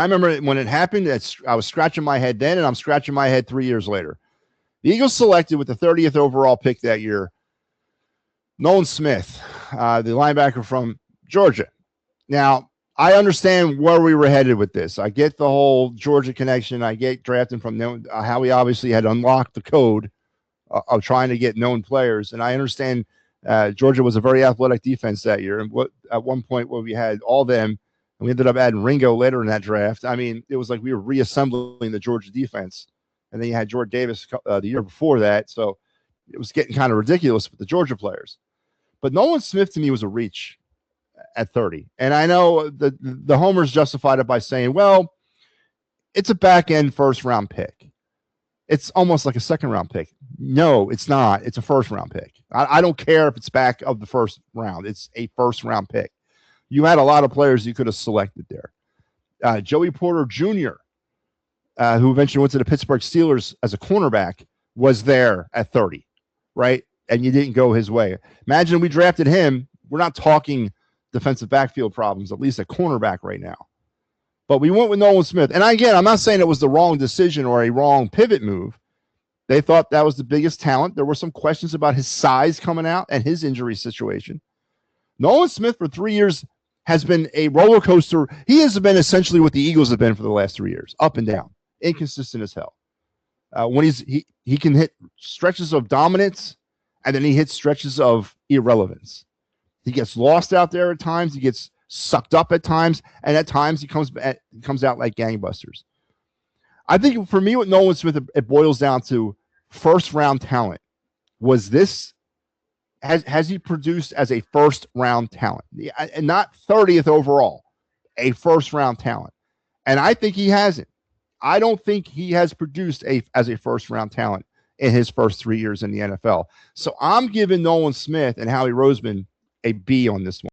I remember when it happened, I was scratching my head then, and I'm scratching my head 3 years later. The Eagles selected with the 30th overall pick that year, Nolan Smith, the linebacker from Georgia. Now, I understand where we were headed with this. I get the whole Georgia connection. I get drafting from how we obviously had unlocked the code of trying to get known players. And I understand Georgia was a very athletic defense that year. And at one point where we had all them, and we ended up adding Ringo later in that draft. I mean, it was like we were reassembling the Georgia defense. And then you had Jordan Davis the year before that. So it was getting kind of ridiculous with the Georgia players. But Nolan Smith to me was a reach at 30. And I know the homers justified it by saying, well, it's a back-end first-round pick. It's almost like a second-round pick. No, it's not. It's a first-round pick. I don't care if it's back of the first round. It's a first-round pick. You had a lot of players you could have selected there. Joey Porter Jr., who eventually went to the Pittsburgh Steelers as a cornerback, was there at 30, right? And you didn't go his way. Imagine we drafted him. We're not talking defensive backfield problems, at least at cornerback right now. But we went with Nolan Smith. And again, I'm not saying it was the wrong decision or a wrong pivot move. They thought that was the biggest talent. There were some questions about his size coming out and his injury situation. Nolan Smith for 3 years has been a roller coaster. He has been essentially what the Eagles have been for the last 3 years, up and down, inconsistent as hell. When he can hit stretches of dominance, and then he hits stretches of irrelevance. He gets lost out there at times. He gets sucked up at times, and at times he comes out like gangbusters. I think for me with Nolan Smith, it boils down to first-round talent. Has he produced as a first-round talent? And not 30th overall, a first-round talent. And I think he hasn't. I don't think he has produced as a first-round talent in his first 3 years in the NFL. So I'm giving Nolan Smith and Howie Roseman a B on this one.